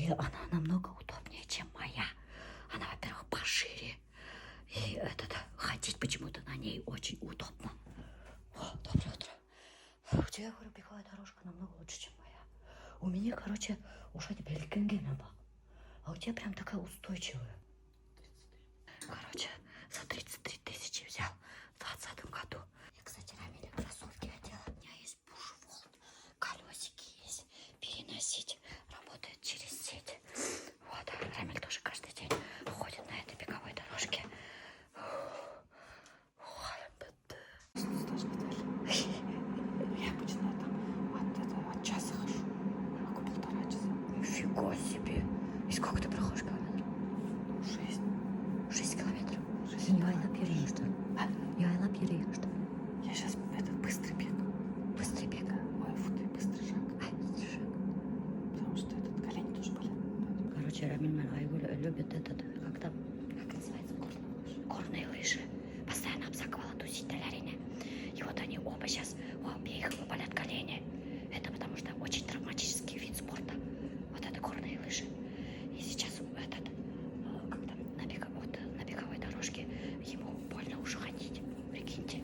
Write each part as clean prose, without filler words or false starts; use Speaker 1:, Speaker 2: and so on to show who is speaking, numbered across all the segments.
Speaker 1: И она намного удобнее, чем моя. Она, во-первых, пошире. И ходить почему-то на ней очень удобно. О, доброе утро. У тебя, говорю, беговая дорожка намного лучше, чем моя. У меня, короче, уже теперь легкенгенова. А у тебя прям такая устойчивая. Короче, за 33 тысячи взял в 2020 году. Я, кстати, Рамиле кроссовки одела. У меня есть бушволт, колесики есть. Переносить. Работает через сеть. Вот, Рамиль тоже каждый день ходит на этой беговой дорожке.
Speaker 2: Я обычно там от часа хожу. Могу 1,5 часа.
Speaker 1: Нифига себе. И сколько ты проходишь километров?
Speaker 2: 6.
Speaker 1: 6 километров. Я айлап yürüyeyim, что ли? Я айлап yürüyeyim, что ли?
Speaker 2: Я сейчас быстрый бег.
Speaker 1: Быстрый бег.
Speaker 2: Ой, фу ты, быстрый шаг.
Speaker 1: Быстрый шаг.
Speaker 2: Потому что колени тоже болят.
Speaker 1: Короче, Рамиль Айгуль любит как это называется, горные лыжи. Постоянно обсаковала тусить на Лярине. И вот они оба сейчас, у обеих болят колени. Это потому что очень травматический вид спорта. Вот это горные лыжи. И сейчас на беговой дорожке ему больно уже ходить. Прикиньте.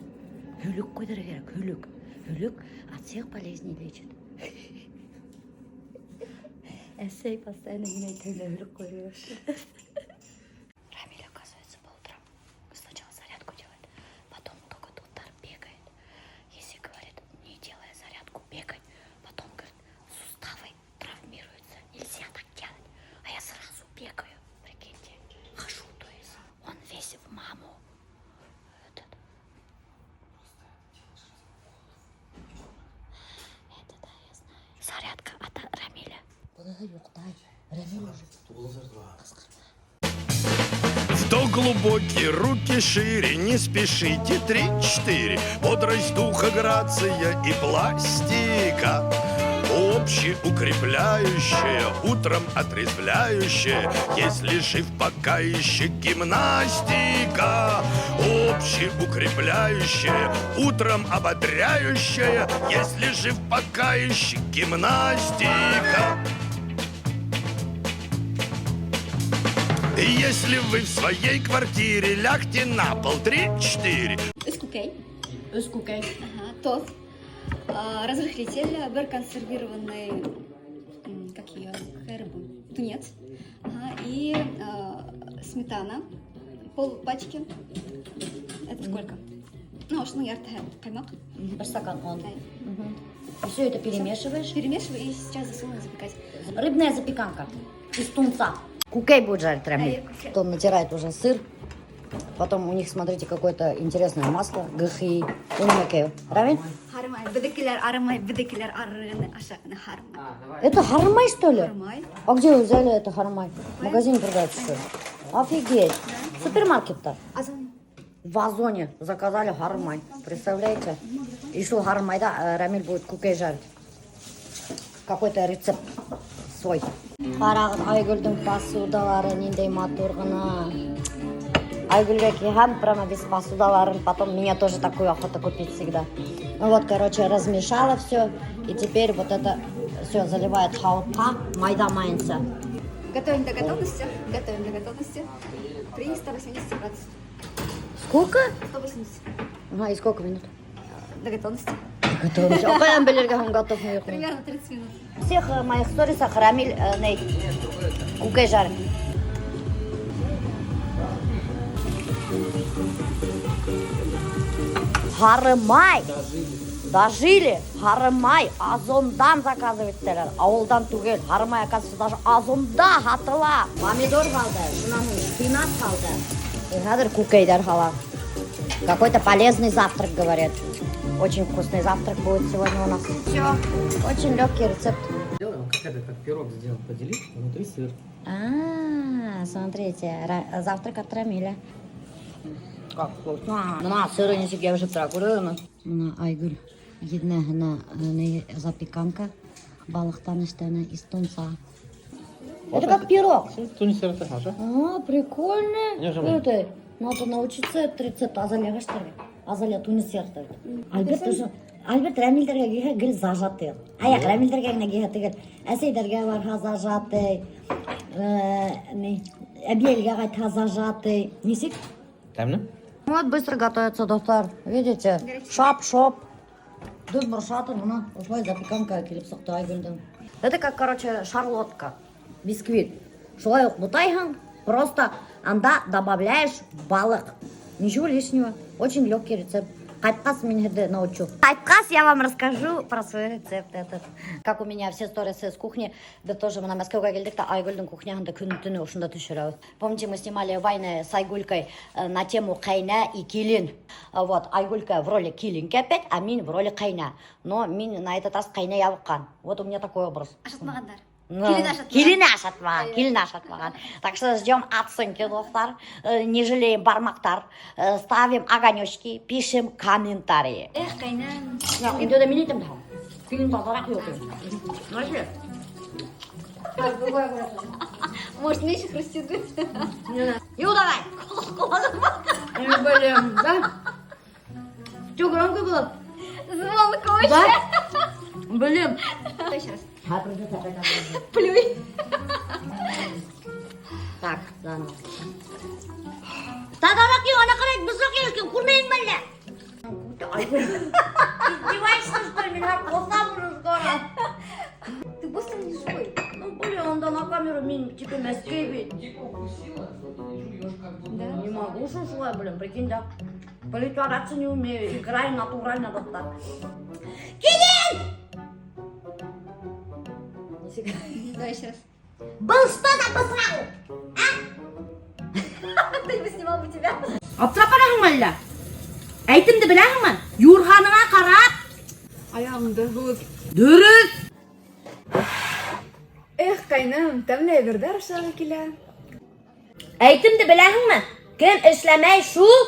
Speaker 1: Hülük koyduğu gerek, hülük. Hülük от всех болезней лечит. Эссей постоянно меняет hülük koyuyor. Рамиль, оказывается, по утрам сначала зарядку делает, потом только до утра бегает. Если, говорит, не делая зарядку, бегать, потом, говорит, суставы травмируются. Нельзя так делать. А я сразу бегаю, прикиньте. Хожу, то есть. Он весь в маму. Это да, я знаю. Зарядка от Рамиля. Бұлығы жоқтай. Рамиль уже.
Speaker 3: Вдох глубокий, руки шире, не спешите, 3-4. Бодрость духа, грация и пластика. Общеукрепляющая, утром отрезвляющая, если жив пока еще гимнастика. Общеукрепляющая, утром ободряющая, если жив пока еще гимнастика. Если вы в своей квартире, лягте на пол, 3-4.
Speaker 4: Өскукей. Ага, тоз. Разрыхлитель, бір консервированный, какая рыба? Тунец. Ага, и сметана. Пол пачки. Это сколько? Ну, яртая каймак.
Speaker 1: Бір стакан он. И все это перемешиваешь.
Speaker 4: Перемешиваю и сейчас засуну запекать.
Speaker 1: Рыбная запеканка из тунца. Кукей будет жарить Рамиль. Он натирает уже сыр. Потом у них, смотрите, какое-то интересное масло. Гхи. Рамиль?
Speaker 4: Хармай. Бедекилер армай, бедекилер аррыны ашакны хармай.
Speaker 1: Это хармай, что ли?
Speaker 4: Хармай.
Speaker 1: А где вы взяли это хармай? В магазине продается, что ли? Офигеть. Супермаркет-то. В Озоне заказали хармай. Представляете? Еще хармайда Рамиль будет кукей жарить. Какой-то рецепт свой. Қарағыз Айгүлдің посудалары нендей матур ғана. Айгүлге киған прямо без посудаларын. Потом меня тоже такую охота купить всегда. Ну вот, короче, размешала все. И теперь вот это все заливает хаутқа, майда майынса.
Speaker 4: Готовим до готовности. При 180 градусов.
Speaker 1: Сколько?
Speaker 4: 180.
Speaker 1: Ага, и сколько минут?
Speaker 4: До готовности.
Speaker 1: Готовность. А қаян білерге он готов не ехал?
Speaker 4: Примерно 30 минут.
Speaker 1: В всех моих сторисах Рамиль кукей жарит. Харымай. Дожили. Харымай. Озондан заказывается. Ауылдан түгел. Харымай, оказывается, даже Озонда хатыла. Помидор қалды. Шпинат қалды. И надо кукейдер хала. Какой-то полезный завтрак, говорят. Очень вкусный завтрак будет сегодня у нас. Все. Очень легкий рецепт.
Speaker 2: Как пирог сделан, поделить, внутри сыр.
Speaker 1: Смотрите, завтрак от Рамиля. Как вкусно. Мына сыры несіп я уже тұрақырын. Мына Айгүл едіне запеканка. Балықтан іштені из тунца. Это как пирог.
Speaker 2: Тунисер это Маша.
Speaker 1: Прикольно.
Speaker 2: Не жалею.
Speaker 1: Надо научиться этот рецепт. Азалия, что ли? Азалия тунисер. Альберт уже Альберт Рәмилдерге киһә гел зажатый. Аяк Рәмилдерге генә киһә түгел. Әсәйдәргә барһа зажатый. Әбиелгә кайтһа зажатый. Нисек?
Speaker 2: Тәмле?
Speaker 1: Вот быстро готовится, доктор. Видите? Шап-шоп. Дүрт бұршаты, мына осылай запеканка келіп сықты Айгүлдің. Это как, короче, шарлотка. Бисквит. Шулай ук бутайһың, просто анда добавляешь балық. Ничего лишнего. Очень легкий рецепт. Кайткас мен һеҙҙе научу. Кайткас я вам расскажу про свой рецепт этот. Как у меня все сторисы с кухни. Да тоже мы на Мәскәүгә келдек та Айгүлдің кухняһында көнө-төнө ошонда төшөрәбез. Помните, мы снимали войны с Айгулькой на тему Кайна и Килин. Вот, Айгулька в роли Килинки опять, а мин в роли Кайна. Но мин на этот раз Кайна ябыккан. Вот у меня такой образ.
Speaker 4: Ашатмағандар.
Speaker 1: Килин ашатмаған. Так что ждем оценки, доктор. Не жалеем бармактар. Ставим огонечки, пишем комментарии.
Speaker 4: Эх, Кайнам.
Speaker 1: Үйде де мен етім тағым. Килин тазарақ екен. Знаешь?
Speaker 4: Может, меньше хрустит?
Speaker 1: Ю, давай. Блин, да? Что, громко было?
Speaker 4: Звонко.
Speaker 1: Да? Блин.
Speaker 4: Еще раз.
Speaker 1: Плюй.
Speaker 4: Плюй.
Speaker 1: Так, заново. Тазарақ ей, ана қарайды, бізрақ еркен, көрмейін бәлі. Издеваешься, что ли? Меня қосам уже скоро.
Speaker 4: Ты быстро не живой.
Speaker 1: Ну, блин, он да на камеру мен типа Мәскеу ведь.
Speaker 4: Да?
Speaker 1: Не могу, что шла, блин, прикинь, да. Притворяться не умею, играю натурально, доктор. Килин!
Speaker 4: Давай еще раз.
Speaker 1: Был что за посрал?
Speaker 4: Кто-нибудь снимал бы тебя?
Speaker 1: Аптырапараһың әллә? Әйтемде беләһеңме? Юрғаныңа қарап.
Speaker 2: Аяғыңды буып.
Speaker 1: Дөрес.
Speaker 2: Эх, Кайнам, тәмле әйберҙәр ашағы килә.
Speaker 1: Әйтемде беләһеңме? Кем эшләмәй шул?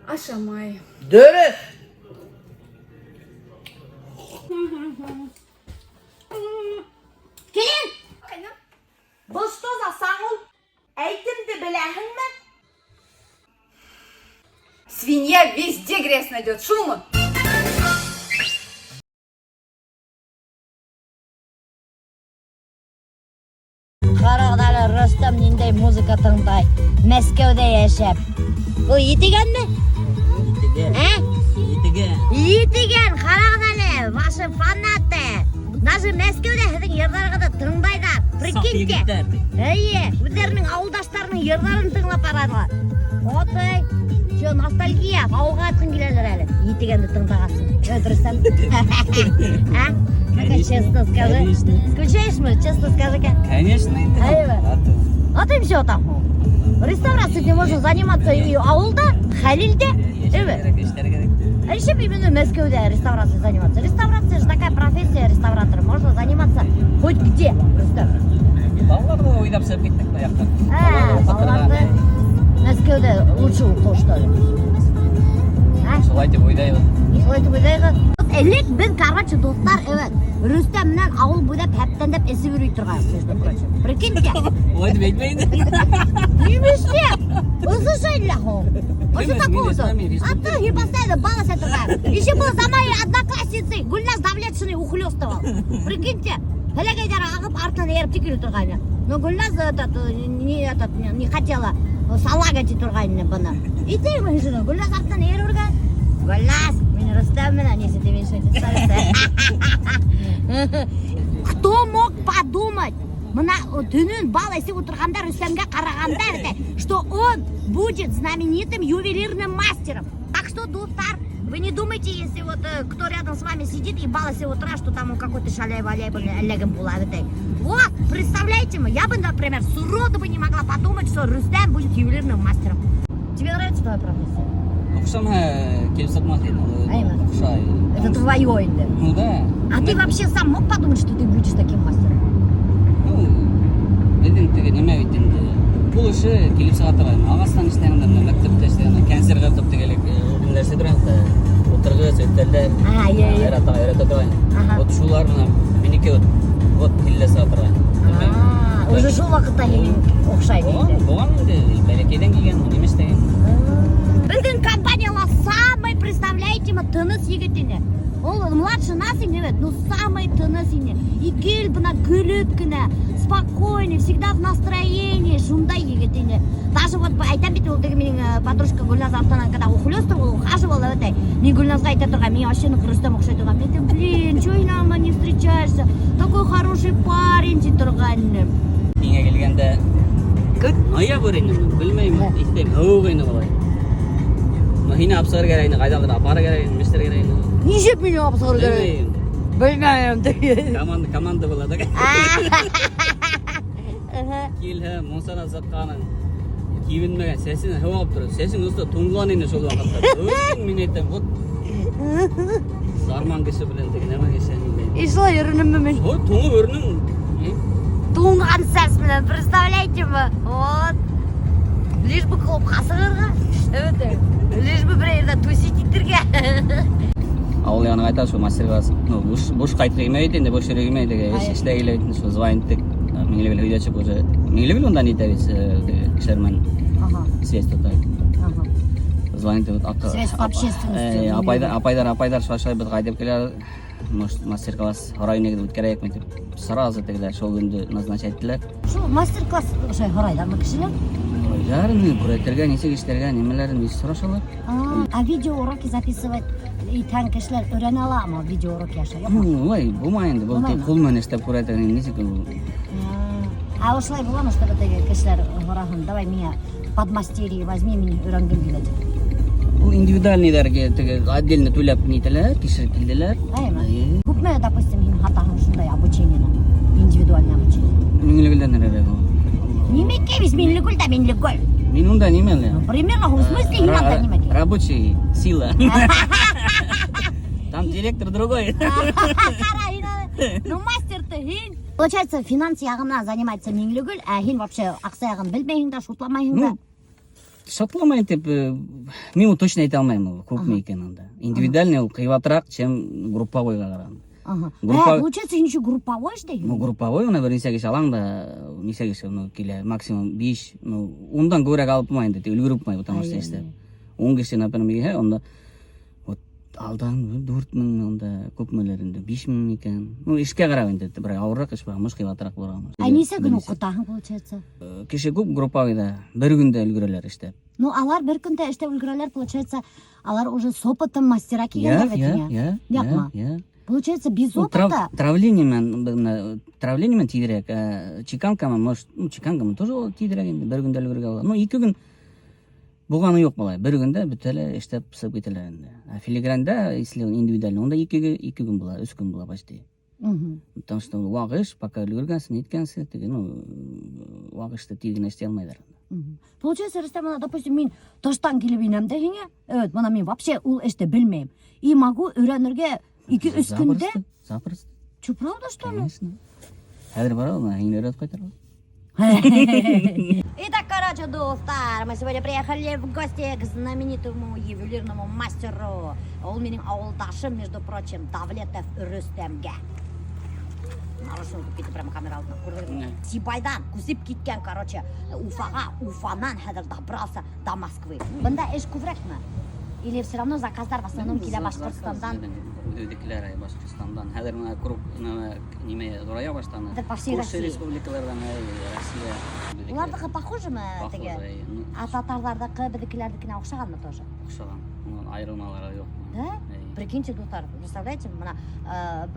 Speaker 2: Ашамай.
Speaker 1: Дөрес. Килин!
Speaker 2: Кайнам.
Speaker 1: Был что за сағыл? Әйтемде беләһеңме?
Speaker 2: Свинья везде грязь найдет. Шумы.
Speaker 1: Қарағдалы Рөстәм ниндәй музыка тыңдай. Мәскәүдә яшәп. Бұл етегәнме? Етеген, қарағдалы, ваши фанаты. Даже Мәскәүдә һеҙҙең йырҙарығыҙҙы тыңдайҙар. Прикиньте. Әйе, үҙҙәренең ауылдаштарының йырҙарын тыңлап баралар. Отой, что ностальгия, ауылға атҡың киләлер әле. Етегенде тыңдағасын. Рөстәм. А? Ну-ка, честно скажи. Скучаешь, мы? Честно скажи-ка.
Speaker 5: Конечно.
Speaker 1: А ты все там. Реставрацией можно заниматься и ауылда, Халилде. А еще именно в Мәскәүдә реставрацией заниматься. Реставрация же такая профессия реставратора. Можно заниматься хоть где.
Speaker 5: Балаларды ойнап шығып кеттік аяқтан.
Speaker 1: Балаларды Мәскәүдә лучше оқу, что ли?
Speaker 5: Солай деп ойдайбыз.
Speaker 1: Солай деп ойдайбыз. Элек бен, короче, достар, evet, Рөстәм менән ауыл буйлап һәптәндәп эсеп йөрөй торган, между прочим. Прикиньте.
Speaker 5: Олай деп әйтмәйді.
Speaker 1: Нимеше? Услышали ла хо? А что такого-то? А ты и постоянно балась торган. Еще был за моей одноклассницей Гульназ Давлетшиной ухлёстывал. Прикиньте. Һәләгәйдәр агып артынан еріп тикелеп торган. Но Гульназ не хотела салагать торган баны. И ты мы же Гульназ артынан еріп торган. Гульназ, мен Рөстәм менән если ты меньше не Кто мог подумать? Мына түнін бал эсеп отырғанда Рөстәмгә қарағанда, что он будет знаменитым ювелирным мастером. Так что, достар, вы не думайте, если вот кто рядом с вами сидит и бал эсеп утра, что там он какой-то шаляй-валяй әлләгем булады. Вот, представляете, я бы, например, сроду бы не могла подумать, что Рөстәм будет ювелирным мастером. Тебе нравится твоя профессия?
Speaker 5: Оқшамға келіп сатмақ еді.
Speaker 1: Айма.
Speaker 5: Оқшай.
Speaker 1: Это твое енді.
Speaker 5: Ну да.
Speaker 1: А ты вообще сам мог подумать, что ты будешь таким мастером?
Speaker 5: Ну, білдің теге неме өйтінді. Бұл іші келіп сағатырған. Ағастан іштегенде, мәктепте іштегенде, кәнсер ғаптап дегелек нәрсе тұрғанда. Отырғы, сөйттелді. Айратаға үйреті тұрған. Вот шулар мұна менеке вот келі сағатырған.
Speaker 1: Уже шул вақытта оқшайды енді.
Speaker 5: Бұған енді бәлекеден келген, немес деген.
Speaker 1: Біздің компаниялар самый, представляете,
Speaker 4: тыныс егетіне. Ол младший нас ине, ну самый тыныс ине. И гел бына гүліп кіне, спокойный, всегда в настроении, шундай егетіне. Даже вот айтам бит ол деге менің подружка Гүлназ автонан когда ухлёстыр, ол ухаживал өтей. Мен Гүлназға айта тұрған, мен вообще Рустам ұқсай тұрған. Мен айтам, блин, чё инама не встречаешься? Такой хороший парень дей тұрған.
Speaker 5: Менге келгенде ая көрейін, білмеймін, естеймін, өғейін олай. Махина апсығыр керейін, қайдағыр апары керейін, мистер керейін.
Speaker 4: Нешеп мені апсығыр керейін?
Speaker 5: Білмеймін.
Speaker 4: Білмеймін.
Speaker 5: Команда болады. Келі, монсана сатқаның. Киінмеген, сәсін хау алып тұрады. Сәсін ұсты тұңғылан енді жол уақытта. Өзің мен айтам, вот. Зарман кеші білен деген, әма кеші әнімдейін.
Speaker 4: Ишла ерінімі мен.
Speaker 5: Вот, тұңы өрінің.
Speaker 4: Туңған сәс менен, представляете ма? Вот. Лишь бы қылып қасығырға. Лишь бы бір ерді тусить иттерге.
Speaker 5: Ауыл яғына қайта, сол мастер-класс. Бұш қайтық емейді, енді бұш ерек емейді. Ішті келейтін, сол звайынттық. Меңлебел үйдечіп өзі. Меңлебел ондан етәбіз кішермен связь тұтайды. Звайынттық ақы.
Speaker 4: Связь в общественности.
Speaker 5: Апайдар шашай бұд қайдеп келер. Мастер-класс районеге өткерейік ме деп. Сразу тегілер шол күнді назначайттылар.
Speaker 4: Шо мастер-класс шай қарайдар ма кішілер?
Speaker 5: Ойларын, күреттерге, несек іштерге, немелерін есі сұрашалар.
Speaker 4: А видео уроки записывать и тән кішілер өрен ала ма видео уроки аша?
Speaker 5: Олай, болмайынды, бұл тек қолмен іштеп күреттерін несек
Speaker 4: А ошылай бола ма, чтобы теге кішілер ғырағын, давай меня подмастерье возьми, мені өренген келеді.
Speaker 5: Бұл индивидуальныйдерге отдельно төлеп нейтілер, кешіріп келділер.
Speaker 4: Көп ме, допустим, хатағын шындай обучениені, индивидуальный обучение?
Speaker 5: Меңлігілден әрі бұл.
Speaker 4: Немеке біз менлігіл да менлігіл.
Speaker 5: Мен онда немелі?
Speaker 4: Примерно в смысле именно немеке?
Speaker 5: Рабочий сила. Там директор другой.
Speaker 4: Ну мастер-то хин. Получается, финанс яғына занимается менлігіл, а хин вообще ақса яғын білмейін да, шутламайын да.
Speaker 5: Шатламайын деп, мен ол точно айта алмаймын, көп ме екен онда. Индивидуальный ол қиыватырақ, чем групповойға қарағанда.
Speaker 4: Получается, еще групповой что ли?
Speaker 5: Ну, групповой, оны бір несегеш алаңда, несегеш, келе, максимум 5, ондан көрек алып бұмайын деді, үлгіріп бұмай, потому что есті. 10 кешен апырмеге, онда, алдан 4 мың, онда көп мөлерінде 5 мың екен. Ну, ішке қарауын деді, бірақ ауырақ іш бағамыз, қиыватырақ болғамыз.
Speaker 4: А несі күн оқытағын, получается?
Speaker 5: Кеше көп групповойда, бір күнде үлгірелер ішті.
Speaker 4: Ну, алар бір күнде іште үлгірелер, получается, алар уже с опытом мастера кегендер ветіне.
Speaker 5: Я.
Speaker 4: Получается, без опыта?
Speaker 5: Травлениемен тидірек, чеканкамен, может, чеканкамен тоже тидірек енді, бір күнде үлгірге алады. Ну, 2 күн болғаны жоқ болай, бір күнде бүтелі іштеп пысып кетелер енді. Филигранда, если индивидуально, онда 2 күн бола, 3 күн бола почти. Потому что уағыш, пока үлгіргенсін, еткенсін, уағышты тидігіне істей алмайдар.
Speaker 4: Получается, Рустам, допустим, мен тоштан келіп инем де хене, мына мен вообще ол ішті білмейм. И могу үйренерге 2-3 күнде?
Speaker 5: Запросто.
Speaker 4: Че, правда, что ли?
Speaker 5: Конечно. Әдір бар ау, үйін өрет қайтар ау.
Speaker 4: Итак, короче, достар, мы сегодня приехали в гости к знаменитому ювелирному мастеру. Ол менің ауылдашым, между прочим, Давлетов Рустемге. Нарушын кетті прямо камера алдына көрдірген. Сибайдан күсіп кеткен, короче, Уфанан хәдір добрался до Москвы. Бұнда эш көбірек ме? Или все равно заказдар в основном келе Башқұртстандан?
Speaker 5: Өдекілер Башқұртстандан. Хәдір мұна күріп неме дұрая баштаны.
Speaker 4: Это по всей России.
Speaker 5: Республикалардан Россия.
Speaker 4: Олардығы похожи ма?
Speaker 5: Похожи.
Speaker 4: А татардардығы бідікілердікіне ұқсаған ма тоже?
Speaker 5: Ұқсаған. Айырылмалары жоқ.
Speaker 4: Да? Прикиньте, достар, представляете, мына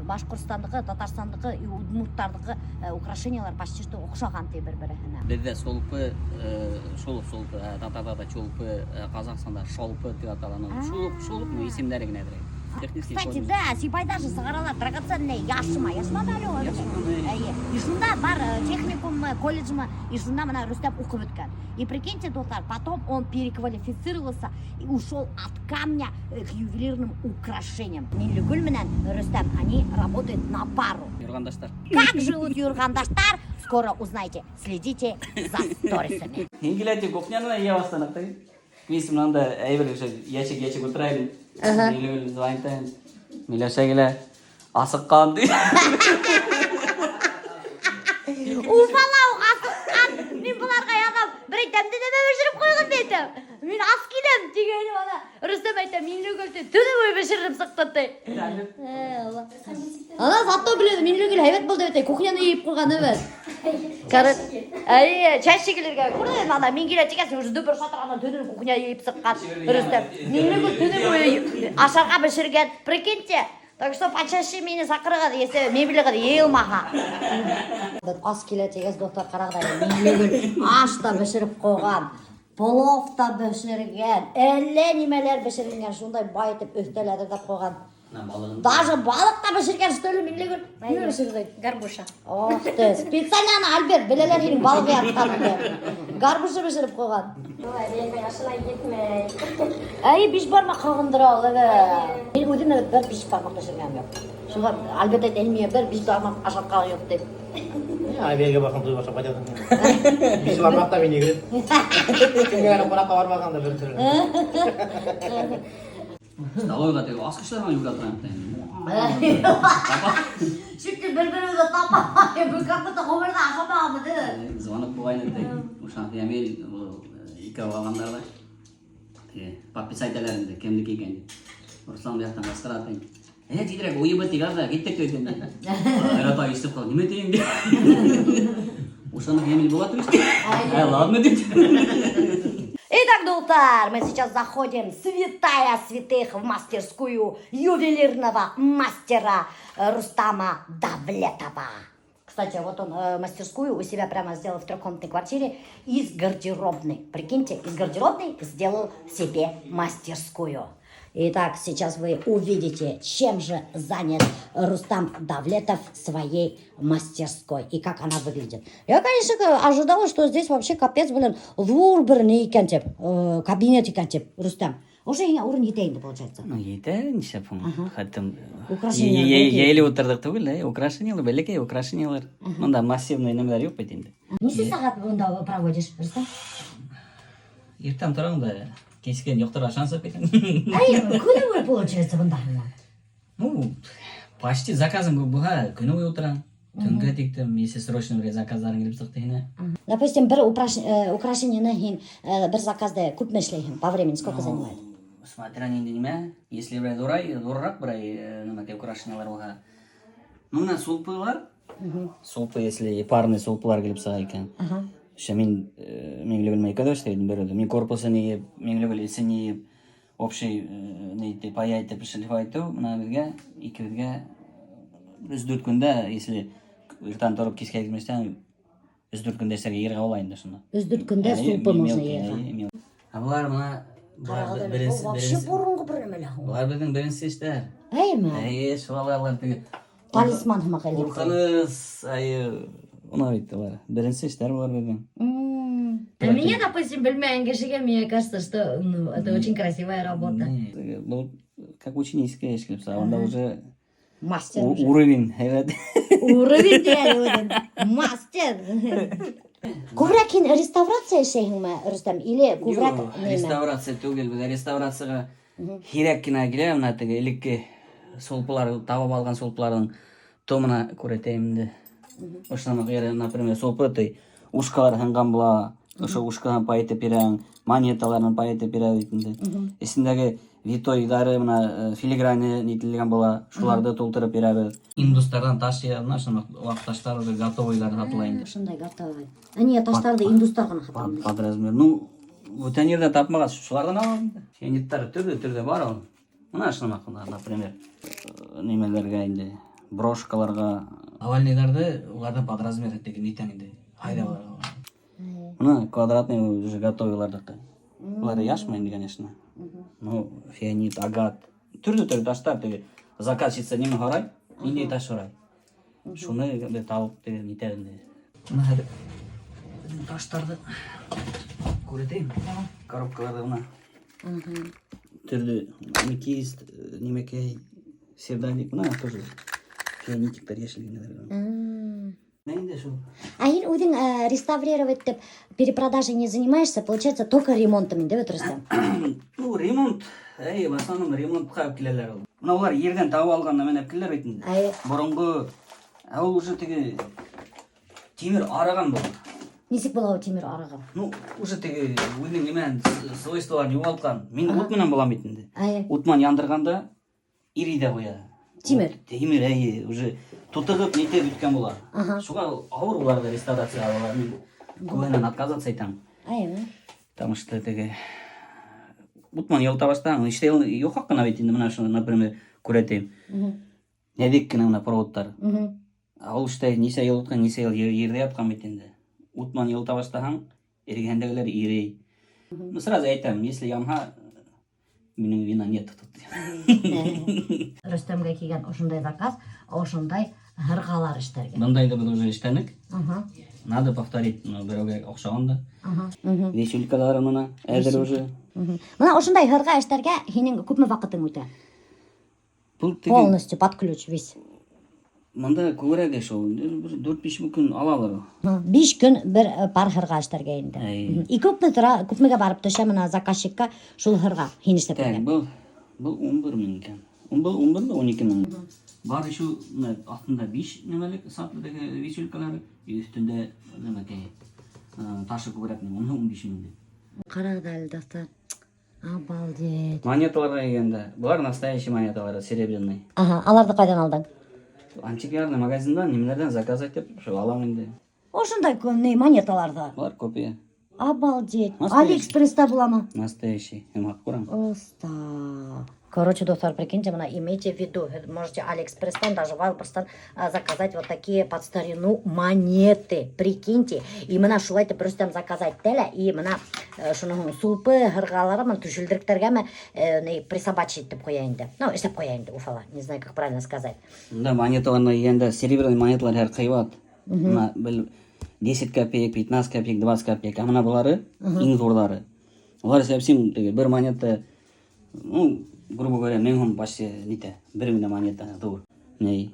Speaker 4: Башқұртстандығы, Татарстандығы и Удмурттардығы украшениялар почти что ұқсаған тей бір-біріне.
Speaker 5: Бізде солпы, шолып, татарда чолпы, Қазақстанда шолпы деп аталады. Шолып ну есімдері генә дирек.
Speaker 4: Кстати, да, Сибайда же сығаралар драгоценный яшыма да алу. И шунда бар техникум, колледжма, и шунда мына Рустам оқып өткен. И прикиньте, достар, потом он переквалифицировался и ушел от камня к ювелирным украшениям. Менлігүл менен Рустам, они работают на пару.
Speaker 5: Юргандаштар.
Speaker 4: Как живут юргандаштар, скоро узнаете. Следите за сторисами.
Speaker 5: Ингилете кухняна я бастанак. Мен мында әйбір яшек отырайын. Менлігүл звайынтайын. Миләшә келе асыққан дейді.
Speaker 4: Уфалау асыққан. Мен бұларға ядам бір Рүстемді де бөшіріп қойған бетім. Мен ас келем дегенім ана. Рүстем айтам, Меңлігүлді түні бойы бөшіріп сықтатты. Ана зато біледі, Меңлігүл әйбет болды бетей, кухняны ейіп қойған өбет. Чай шекелерге көрден ана мен келе чекесін уже дөпір шатырғаннан түнін кухня ейіп сыққан Рүстем. Меңлігүл түні бойы ашарға бөшірген, прикиньте. Так что почаще мені сақырғады, если мебеліғады ейлмаға. Ас келе тегіз доктор қарағдай, Меңлігүл аш та бөшіріп қойған, плов та бөшірген, әлі немелер бөшірген, шундай байтып өстеледі де қойған. Даже балық та бөшірген, что ли, Меңлігүл? Не бөшірген?
Speaker 1: Горбуша.
Speaker 4: Ох ты, специально Альберт, білелер едің балық ятқанымды. Гарбуша бөшіріп қойған. Әй, биш бармақ қағындыра ол, мен өзім бір биш бармақ бөшірген жоқ. Шуға Альберт айт, әлмейе бір биш бармақ ашап қағы жоқ деп.
Speaker 6: Айберге бақым той баша бачадың. Биші бармақта мен егілет. Кімге ғана қонаққа бармағанда бір түрі.
Speaker 5: Столовыйға тегі асқыштарға жүгіріп тұрайын.
Speaker 4: Шүтті бір-бірімді тапа, бұл қақпыты қомырда ашамағымы деді.
Speaker 5: Звонок болайын еді. Ушақты емел екі алғандарда. Подписателерінде кемдік екен. Руслан бұяқтан басқаратын. Тидрек ойыбы тегазда кеттік өйтін. Айрата естіп қал, неме тейін де. Ушаның емел бола тұрышты. Ладно дейді.
Speaker 4: Итак, доктор, мы сейчас заходим святая святых в мастерскую ювелирного мастера Рустама Давлетова. Кстати, вот он мастерскую у себя прямо сделал в трехкомнатной квартире из гардеробной. Прикиньте, из гардеробной сделал себе мастерскую. Итак, сейчас вы увидите, чем же занят Рустам Давлетов в своей мастерской и как она выглядит. Я, конечно, ожидала, что здесь вообще капец, блин, лурберный кентеп, кабинет кентеп, Рустам. Уже урын етейінді, получается.
Speaker 5: Ну, етейін, шапым. Хаттым.
Speaker 4: Украшениялар.
Speaker 5: Елі отырдық түгіл, украшениялар, бәлекей украшениялар. Онда массивный немелер yok бетінде.
Speaker 4: Неше сағат онда проводишь, Рустам?
Speaker 5: Ертем тұрам да, кескен жоқтарға шанс өп кетем.
Speaker 4: Ай, күні бойы получается бұнда?
Speaker 5: Ну, почти заказым көп бұға, күні бойы отырам. Түнгі тектім, если срочно бір заказдарын келіп сықтайын.
Speaker 4: Допустим, бір украшениені бір заказды көп мәшлейін, по времени сколько занимает?
Speaker 5: Смотря ненде неме, если бір дұрырақ бір украшениялар бұға. Ну, мына солпылар, солпы, если парный солпылар келіп сыға екен. Еще мен Меңлігіл мәйкада өштейдім береді. Мен корпусы нееп, Меңлігіл есі нееп, общий нейті паяйты, шлифайту, мына бізге, екі бізге, үздүрт күнде, если ертан тұрып кеске келместен, үздүрт күнде істерге ерға олайын да шында.
Speaker 4: Үздүрт күнде солпы можно ерға.
Speaker 5: Бұлар мына,
Speaker 4: Вообще бұрынғы бір әмелі.
Speaker 5: бұлар біздің бірінші іштер.
Speaker 4: Әй ме?
Speaker 5: Шуаларлар түгі.
Speaker 4: Талисман хымақ әлі.
Speaker 5: Қорқыныз, Ona bittiler. Birinci işler var dedim.
Speaker 4: Меня, допустим, бельмян кешеге, мне кажется, что это очень красивая работа.
Speaker 5: Ну, как ученическая ешкелепса, он уже
Speaker 4: Мастер.
Speaker 5: уровень, evet.
Speaker 4: Уровень дәлі мастер. Көбірек кейін реставрация шейін ме, Рустам? Или көбірек неме?
Speaker 5: Реставрация түгел, біз реставрацияға хирек кина келе, мына тігі ілікке солпылар, табып алған солпылардың томына көретеймді. Ошнамы ғері, например, солпы ушкалар ханған бұла, ошо ушкадан пайты пирәң, монеталарын пайты пирәң дейтінді. Есіндегі витойдары, мына филиграны нетілген бұла, шуларды толтырып пирәбі. Индустардан таш еріне, уақыт таштары готовыйлар хатылайынды.
Speaker 4: Шындай готовый. Не, таштарды индустарған хатылайынды.
Speaker 5: Под размер. Ну, өтен ерден тапмағас, шулардан алынды. Шенеттары түрді бар ол. Мына шынамақында, например, немелерге енді, брошкаларға. Овальныйларды, оларды под размер еттегі нетеңінде. Айдалар. Мына квадратный уже готовилардық. Олар яшмайынды, конечно. Ну, фианит, агат. Түрді таштар, заказчица неме қарай, индей таш қарай. Шуны тауып нетеңінде. Мына әді таштарды көретейін. Коробкаларды мына. Түрді аметист, немекей, сердалик. Мына тоже фианитиктер ешілгендер. Нәйінде шу?
Speaker 4: А ен өзің реставрировать деп перепродажей не занимаешься, получается только ремонтами, да, Рустам?
Speaker 5: Ну, ремонт. В основном ремонт қағып келелер ол. Мына олар ерден тауып алғанда мен әпкелер бейтін. Бұрынғы, ол уже темір араған болды.
Speaker 4: Нисек була Тимир арыгы?
Speaker 5: Ну, уже теге өзүнүн немен свойстволарын югалткан. Мен от менен болам бетинде. Утман яндырганда ири да коя.
Speaker 4: Тимир.
Speaker 5: Темир уже тутыгып нете бүткөн болар. Шуга ауыр буларды реставрация алалар. Мен көбүнөн отказаться айтам. Потому что теге утман ялта баштаган иште жок акына бетинде мына ошо, например, күрөтөйм. Недик гана мына проводтор. Ал иште несе ел уткан, несе ел жерде яткан бетинде. Утман ялта баштаган эргендегилер ири. Ну сразу айтам, если ямха менин вина нет тут.
Speaker 4: Рөстөмгө кийген ошондой заказ, ошондой хыргалар иштерге.
Speaker 5: Мындайды біз уже иштенік. Надо повторить, но біреуге окшаганда. Вещулькалары мына әзір уже.
Speaker 4: Мына ошондой хырга иштерге сенин көпмө вакытың өтө? Полностью под ключ весь.
Speaker 5: Мында көбірек ошол 4-5 күн алалар.
Speaker 4: 5 күн бир пар хырга иштерге инде. И көпмөгө барып төшө мына заказчикка шул хырга сен иштеп берген.
Speaker 5: Бул 11 миң экен. Бул 11 12 миң. Бар шу астында 5 немелик саты деге вещулькалары, үстүндө немеке ташы көбүрөөк 15 миң.
Speaker 4: Кара дал достор. Обалдеть.
Speaker 5: Монеталарга келгенде, булар настоящий монеталар, серебряный.
Speaker 4: Аларды кайдан алдың?
Speaker 5: Антикварный магазинда немелерден заказ айтып, ошо алам инде.
Speaker 4: Ошондой монеталарды.
Speaker 5: Булар копия.
Speaker 4: Обалдеть. Алиэкспресста буламы?
Speaker 5: Настоящий. Эми акурам.
Speaker 4: Оста. Короче, достар, прикиньте, имейте в виду, можете Алиэкспресстан, даже Вайлберстан заказать вот такие под старину монеты. Прикиньте. И мына шулайте просто заказать теле, и мына шуның сулпы, хыргалары, мына түшүлдүрүктөргө присобачить деп кояйын деп. Ну, иштеп кояйын деп, уфала. Не знаю, как правильно сказать.
Speaker 5: Да, монеталарына келгенде серебряный монеталар ар кыйбат. Мына 10 копеек, 15 копеек, 20 копеек. А мына булары эң зорлары. Олар совсем бир монета, ну, грубо говоря, мен почти нете, 1 миң монета дур. Ней.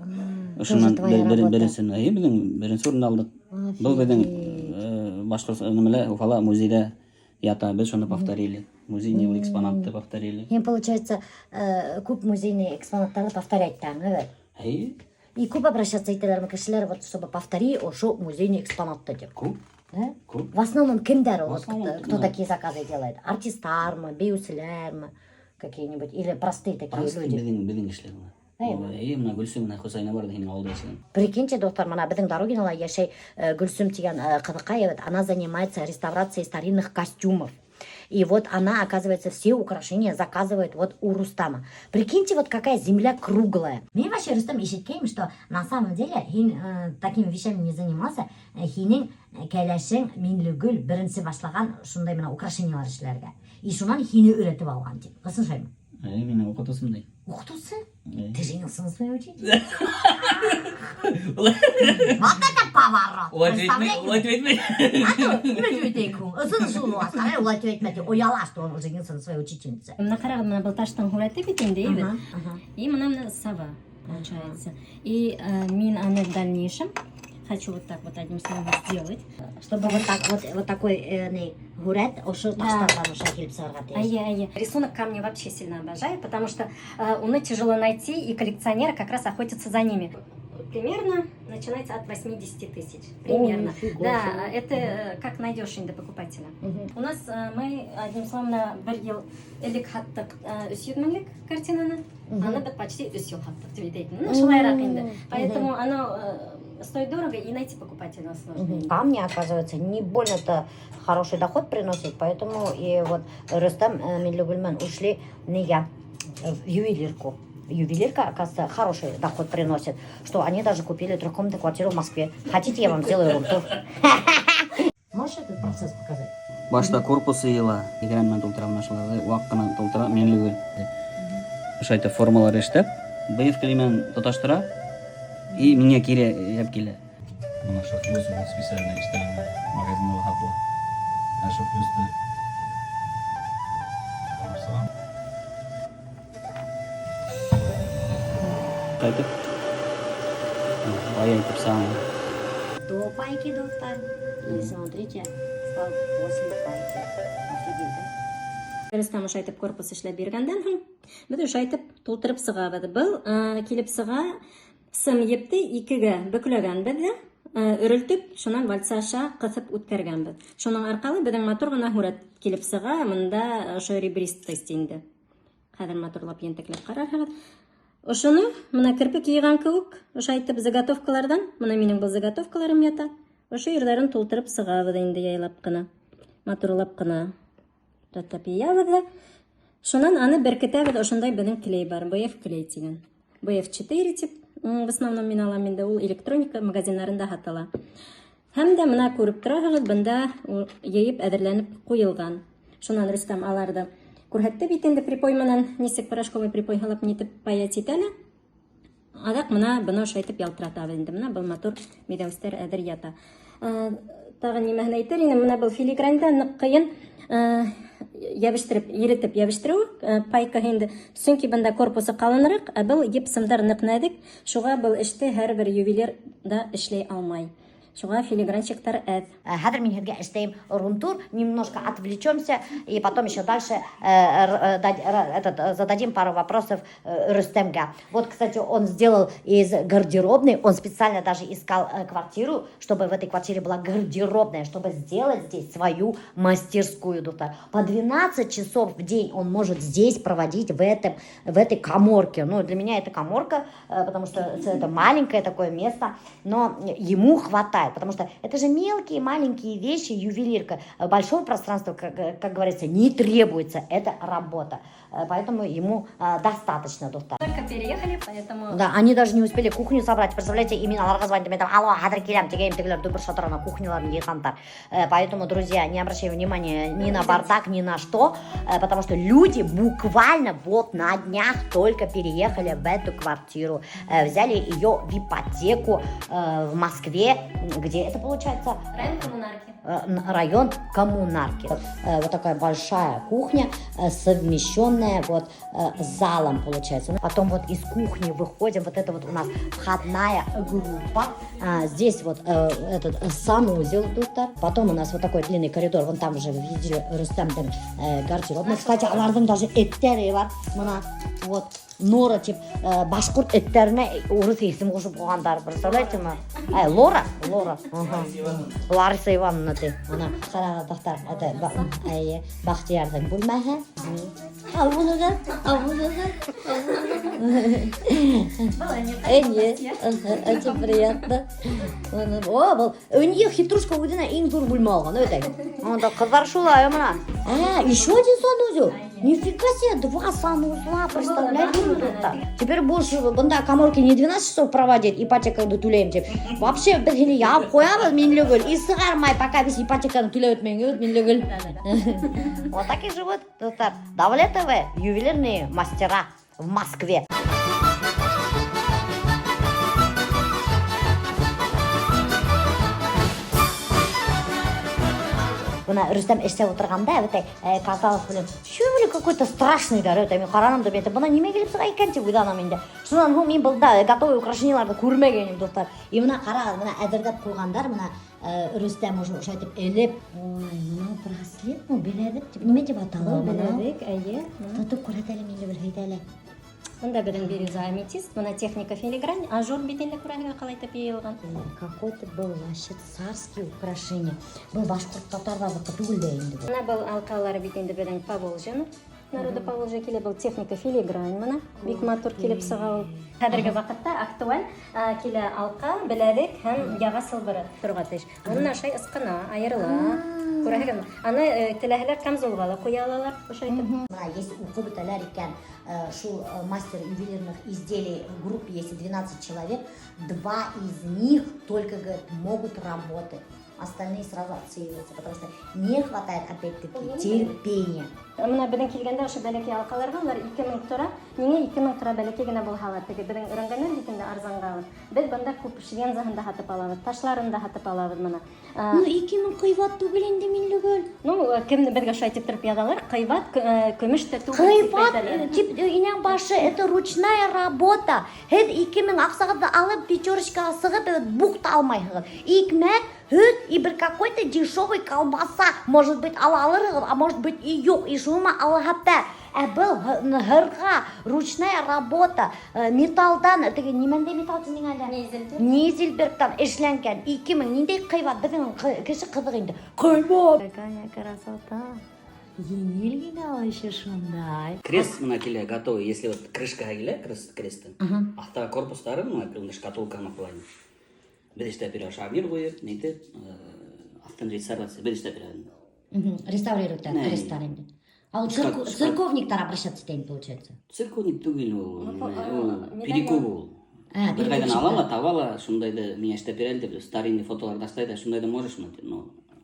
Speaker 5: Ошонун беренсин, беренсин орунду алдык. Бул бидин башка немеле Уфала музейде ята, биз шуну повторили. Музейный экспонатты повторили.
Speaker 4: Им получается көп музейный экспонаттарды повторять там, evet. И көп обращаться этилерме кишилер, вот чтобы повтори ошо музейный экспонатты деп.
Speaker 5: Көп.
Speaker 4: Да? В основном кимдер, кто такие заказы делает? Артистармы, бейусилермы, какие-нибудь, или простые такие люди?
Speaker 5: Бидин ишлер. Мына Гүлсүм Хусайна бар деген алды эшен.
Speaker 4: Прикиньте, достар, мына бидин Дорогинала яшай Гүлсүм деген кызыкай, она занимается реставрацией старинных костюмов. И вот она, оказывается, все украшения заказывает вот у Рустама. Прикиньте, вот какая земля круглая. Мне вообще Рустам ишеткейм, что на самом деле такими вещами не занимался. Хинин келешин Минлүгүл биринчи башлаган шундай мына украшениялар ишлерге. И шунан хини үйрөтүп алган деп. Ысыншаймы?
Speaker 5: Мен окутусум дейт.
Speaker 4: Окутусы? Ты женился на своей учительнице? Вот это поворот!
Speaker 5: Улайтып этме.
Speaker 4: Улайтып этме. Уяла, что он женился на своей учительнице.
Speaker 7: Мына караган, мына был таштан улайтып этем дейбит. И мына сова получается. И мен аны в дальнейшем хочу вот так вот одним словом сделать.
Speaker 4: Чтобы вот такой гурет, ошо таштардан ошо келип сарга тиеш.
Speaker 7: Рисунок камня вообще сильно обожаю, потому что уны тяжело найти, и коллекционеры как раз охотятся за ними. Примерно начинается от 80 тысяч. Примерно. Да, это как найдешь инде покупателя. У нас мы, одним словом, на бір ел элек хаттык үсүйдмінлік картинаны, аны бір почти үсүйл хаттык деп айтатын. Ну, шулайрақ инде. Поэтому оно стоит дорого, и найти покупателя сложно.
Speaker 4: Камни, оказывается, не больно-то хороший доход приносит, поэтому и вот Рустам Минлүгүлмен ушли в ювелирку. Ювелирка, оказывается, хороший доход приносит, что они даже купили трехкомнатную квартиру в Москве. Хотите, я вам сделаю рум-тур? Можешь этот процесс показать?
Speaker 5: Башта корпусы ела, играмен толтырам нашыларды, уаққына толтыра, Минлүгүл. Ошайтып формалар иштеп, быйывкалимен тоташтыра, и меня кире яп келе. Мына шофлюз специально иштеген магазинного хапла. А шофлюзды қайтып баяйтып саған.
Speaker 4: До пайки, доктор. И смотрите, стал 8 пайки. Офигеть, да?
Speaker 7: Рустам ушайтып корпус ишлеп бергендан соң, біз ушайтып толтырып сыга беді. Бұл келіп сыга сым епті 2-ге бүклеген беді. өрөлтөп, шунан вальца аша кысып үткәргәнбез. Шуның аркалы безнең матур гына һүрәт килеп сыга, монда ошо ребрист тест инде. Хәзер матурлап ентекләп карарсагыз. Ошоны менә кирпек йыйган кебек, ошо әйтеп заготовкалардан, менә минең бу заготовкаларым ята. Ошо йөрдәрен тултырып сыгабыз инде яйлап кына, матурлап кына. Рәтләп йыябыз да. Шунан аны беркетәбез, ошондай безнең клей бар, BF клей дигән. BF4 тип, в основном мин алам инде, ул электроника магазиннарында һатыла. Һәм дә менә күреп торасыз, бында йыйып әзерләнеп куелган. Шунан Рөстәм аларды күрһәтте бит инде припой менән, нисек порошковый припой һалып нитеп паять итәләр. Адак менә буны ошайтып ялтыратабыз инде. Менә был матур мидәүстәр әзер ята. Тагын нимәне әйтер инде, менә был филигранда нык кыен ябыштырып, иретеп ябыштыру пайка инде. Чөнки бында корпусы калынрак, ә был гипсымдар нык нәзик. Шуга был эште һәрбер ювелир да эшләй алмай. Шуга филигранчиктар әз.
Speaker 4: Хәзер мин һеҙгә эштәйем рум-тур, немножко отвлечемся и потом еще дальше зададим пару вопросов Рустемге. Вот, кстати, он сделал из гардеробной, он специально даже искал квартиру, чтобы в этой квартире была гардеробная, чтобы сделать здесь свою мастерскую, доктор. По 12 часов в день он может здесь проводить в этой каморке. Ну, для меня это каморка, потому что это маленькое такое место, но ему хватает. Потому что это же мелкие, маленькие вещи, ювелирка. Большого пространства, как говорится, не требуется. Это работа. Поэтому ему достаточно, доктор.
Speaker 7: Только переехали, поэтому...
Speaker 4: Да, они даже не успели кухню собрать. Представляете, именно аларға звонит, мен там, алло, хадыр келем, тегейм, тегелер, дүбір шатырына кухняларын ейхантар. Поэтому, друзья, не обращайте внимания ни на бардак, ни на что, потому что люди буквально вот на днях только переехали в эту квартиру. Взяли ее в ипотеку в Москве. Где это получается?
Speaker 7: Район коммунарки.
Speaker 4: Район коммунарки. Вот такая большая кухня, совмещенная вот с залом получается. Потом вот из кухни выходим, вот это вот у нас входная группа. Здесь вот этот санузел, доктор. Потом у нас вот такой длинный коридор. Вон там уже вы видели Рустемдин гардеробный. Кстати, алардын даже эттери бар. Вот. Нора тип башкорт эттерине орыс есим кошуп койгондар, представляете ме? Лора. Лариса Ивановна деп. Ана карага доктор, это Бахтиярдын бүлмеси. Очень приятно. О, бұл өнге хитрушка өдіне ең зор бөлме алған, өтек. Онда қыздар шулай, мына. Еще один санузел. Нифига себе, 2 санузла, представляете? Теперь будешь бында каморки не 12 часов проводить, ипотеканы төлейм деп. Вообще біз хили яп қоямыз менлегіл. И сығармай, пока біз ипотеканы төлей өтмеңіз менлегіл. Вот так и живут, доктор. Давлетовы ювелирные мастера в Москве. Бұна Рүстем эштеп отырғанда, казалось, шөбілі какой-то страшный да, мен қараным да беті, бұна неме келіп сыға екен деп ұйданам енді. Шынан мен бұлда готовый украшенияларды көрмегенім, достар. И мұна қарағыз, мұна әдірдеп қойғандар, мұна Рүстем уже айтып әлеп, мұна браслет, біләбік, неме деп аталы?
Speaker 7: Біләбік, әйе.
Speaker 4: Тұтып көрәтәлі менде бір хейдәлі.
Speaker 7: Мында біздің бирюза аметист, мына техника филигрань, ажур бетінде күрәгә қалайтып йыйылған.
Speaker 4: Какой-то был вообще царский украшение. Был башқұрт татарларды түгілді енді.
Speaker 7: Мына бұл алқалары бетінде біздің Поволжьені. Народы Поволжья келе бұл техника филигрань мына. Бик матур келіп сыға ул. Қазіргі вақытта актуаль келе алқа, біләдік һәм яға сылбыры тұрға теш. Оның ашай ысқына, айырыла. Күрәгән. Аны теләһәләр камзолға қоя алалар, ошайтып.
Speaker 4: Мына если укы бітәләр икән, шу мастер ювелирных изделий в группе, если 12 человек, 2 из них только, говорит, могут работать. Остальные сразу отсеиваются, потому что не хватает, опять-таки, терпения.
Speaker 7: Мына біздің келгенде ошо бәләкәй алқаларға, олар 2000 тора, неге 2000 тора бәләкәй генә булһалар, теге біздің үрәнгәннәр битендә арзанга алып. Без бында күп швензаһында һатып алабыз, ташларын да һатып алабыз мына.
Speaker 4: Ну 2000 кыйбат түгел инде минлегел.
Speaker 7: Ну, кемне безгә шайтып торып язалар, кыйбат, көмеш тә түгел.
Speaker 4: Кыйбат, тип инең башы, это ручная работа. Һез 2000 аксагыды алып печёрочкага сыгып, бухта алмайһыгыз. Икмәк, һөт и бер какой-то дешевый колбаса, может быть, ала алырыгыз, а может быть и юк. И шума алгатта Бұл ғырға ручная работа металдан, неменде металл дейсің әлі? Нейзельбергтан ішленген 2000 нендей қиба біздің кіші қызық енді. Қиба! Какая красота! Енелген ала еще шундай.
Speaker 5: Крест мына келе готовый, если вот крышкаға келе, кресттің. Ақтағы корпустары, мына шкатулканы қылайын. Бір ішті әпері шамир қойып, нейті, автоматизация, бір ішті әпері.
Speaker 4: Реставрируют креста енді. А вот церковниктар обращаться дейін, получается?
Speaker 5: Церковник түгел ол, перекуп ол. Бір қайдан алала, табала, шундайды мен ішті әпері деп, старинный фотолар тастайды, шундайды можешь,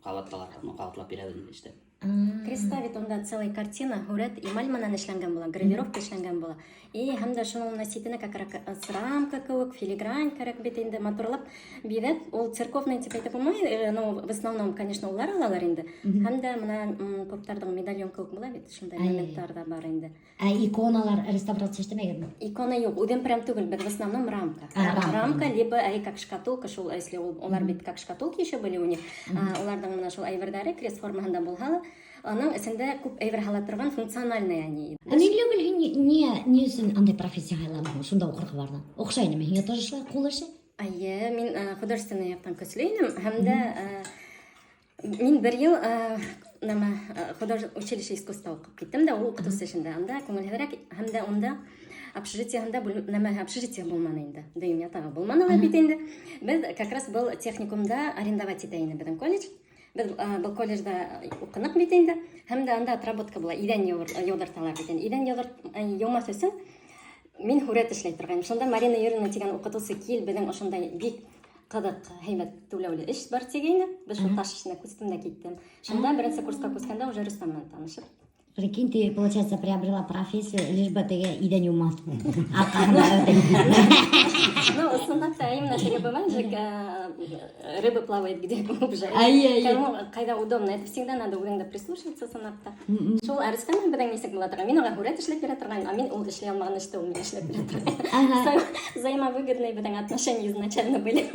Speaker 5: қабатлап береді ішті.
Speaker 7: Креста ведь онда целая картина, говорят, эмаль манан эшләнгән була, гравировка эшләнгән була. И һәм дә шуның носителенә с рамка кебек, филигрань кирәк бит инде моторлап биреп, ол церковный тип әйтеп булмый, но в основном, конечно, улар алалар инде. Һәм дә менә поптарның медальон кебек була бит, шундай моменттар да бар инде.
Speaker 4: Иконалар реставрация эшләмәгәнме?
Speaker 7: Икона юк, үдән прям түгел, бит в основном рамка. Рамка либо как шкатулка, шул, если улар бит как шкатулки еще были у них, уларның менә шул әйберләре крест формасында булһа, аның эсендә күп әйбер һала торган функциональный они.
Speaker 4: Не өсөн андай профессия хайламы, шунда укырга барды. Охшайны мен, я тоже шулай кул эше.
Speaker 7: Айе, мин художественный яктан көслөйнем, һәм дә мин бер ел училище искусства укып киттем дә, ул укытучы эшендә. Анда күңеллерәк, һәм дә онда общежитиеһында общежитие булманы инде. Дөйм ятагы булманы бит инде. Без как раз был техникумда арендовать итә инде безнең колледж. Biz bu kollejda o'qiniq bit endi. Hamda anda отработка була. Идән яудырталар бит инде. Идән яумас өчен мин хүрәт эшләй торган. Шунда Марина Юрьевна дигән укытучы кил, безнең ошондай бик кызык, һәйбәт түләүле эш бар дигән. Без шул таш эшенә күстем дә киттем. Шунда беренче курска күскәндә уже Рустам белән танышып.
Speaker 4: Прикинь, ты, получается, приобрела профессию, лишь бы ты идән юмас.
Speaker 7: Ну, сынакта именно теге бывает же, рыба плавает где глубже. Кому кайда удобно, это всегда надо үзеңдә прислушиваться сынакта. Шул Арыстан белән нисек була торган. Мин аңа хүрәт эшләп бирә торган, а мин ул эшләй алмаган эште ул мин эшләп бирә торган. Взаимовыгодные белән отношения изначально были.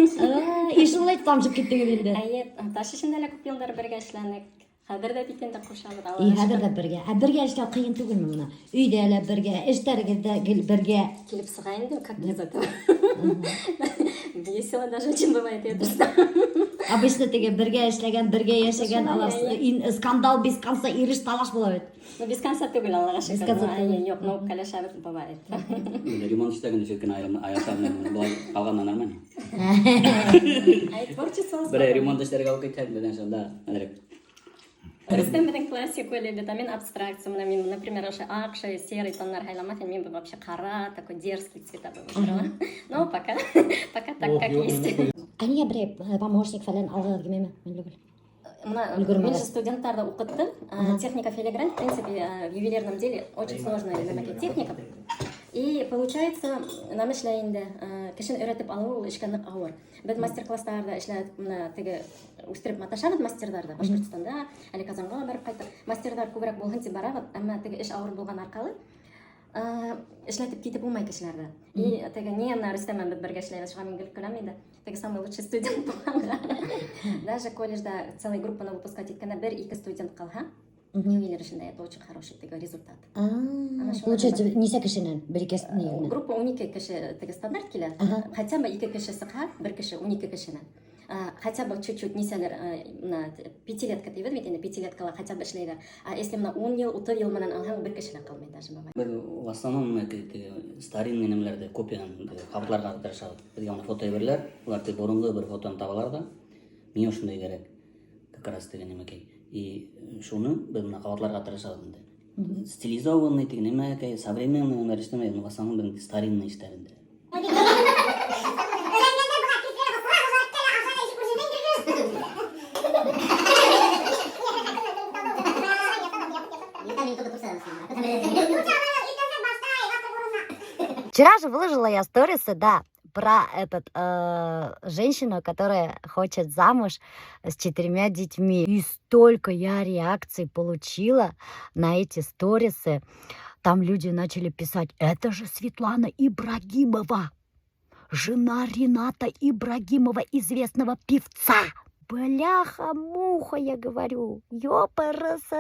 Speaker 4: И шулай тамчып киттегез инде.
Speaker 7: Әйе, таш эшендә лә күп еллар бергә эшләнек. Хәзер дә бит инде кушабыз.
Speaker 4: Хәзер дә бергә. Бергә эшләп кыен түгелме моны? Өйдә лә бергә, эштәрегездә бергә.
Speaker 7: Килеп сыга инде, как без этого. Весело даже очень бывает это.
Speaker 4: Обычно теге бергә эшләгән, бергә яшәгән скандал без конца иреш талаш була бит.
Speaker 7: Ну без конца түгел Аллага шөкер. Юк, ну калашабыз бывает.
Speaker 5: Ремонт эшләгән өчен аяктан булай калганнан нормально.
Speaker 7: Ай творчество.
Speaker 5: Бер ремонт эшләргә алып киткән белән шунда, әдрәк.
Speaker 7: Рустам белән классику любит, а мен абстракцию. Мен, например, уже акши, серый тоннар хайламат, мен вообще кара, такой дерзкий цвета выбрала. Ну, пока так, как есть.
Speaker 4: А не бер помощник фәлән алгы кимеме?
Speaker 7: Мен же студенттарда укыттым. Техника филигрань, в принципе, в ювелирном деле очень сложная техника. И получается, нам эшләй инде, кешен өйрәтеп алу ул эшкә нык авыр. Без мастер-классларда эшләп, менә теге үстереп маташабыз мастерларда, Башкортстанда, әле Казанга барып кайттык. Мастерлар күбрәк булһын дип барабыз, әмма теге эш авыр булган аркалы эшләтеп китеп булмай кешеләрдә. И теге не на Рустам без бергә эшләйбез, шуңа мин көләм инде. Теге самый лучший студент булганга. Даже колледжда целая группа выпускать иткәндә 1-2 студент калһа, не уверен, что это очень хороший такой результат.
Speaker 4: Получается, нисә кешенән, бер икәс нигә?
Speaker 7: Группа 12 кеше теге стандарт килә. Хотя бы 2 кеше сыка, 1 кеше 12 кешенән. Хотя бы чуть-чуть нисәләр на 5-летка тибез бит инде 5-леткалар хотя бы эшләйдер. А если на 10 ел, 30 ел менән алһаң 1 кешеләр калмый даже бабай.
Speaker 5: Бер в основном старинный немләрдә копиян кабытларга тырышабыз. Безгә аны фото әйберләр, улар тик борынгы бер фотоны табалар да. Миңа шундай кирәк. Как раз теге немәкәй. И шуны без мына кабатларга тырышабыз инде. Стилизованный теге немәкәй, современный нәрсәме, в основном старинный эшләрендә.
Speaker 4: Вчера же выложила я сторисы, да, про женщину, которая хочет замуж с 4 детьми. И столько я реакций получила на эти сторисы. Там люди начали писать: это же Светлана Ибрагимова, жена Рената Ибрагимова, известного певца. Бляха-муха, я говорю, ёпрст.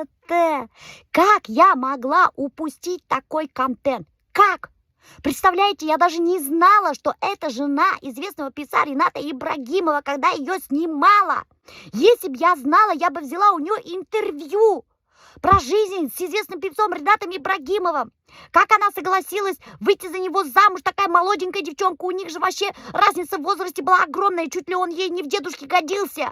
Speaker 4: Как я могла упустить такой контент? Как? Представляете, я даже не знала, что это жена известного певца Рената Ибрагимова, когда ее снимала. Если бы я знала, я бы взяла у нее интервью про жизнь с известным певцом Ренатом Ибрагимовым. Как она согласилась выйти за него замуж, такая молоденькая девчонка. У них же вообще разница в возрасте была огромная, чуть ли он ей не в дедушке годился.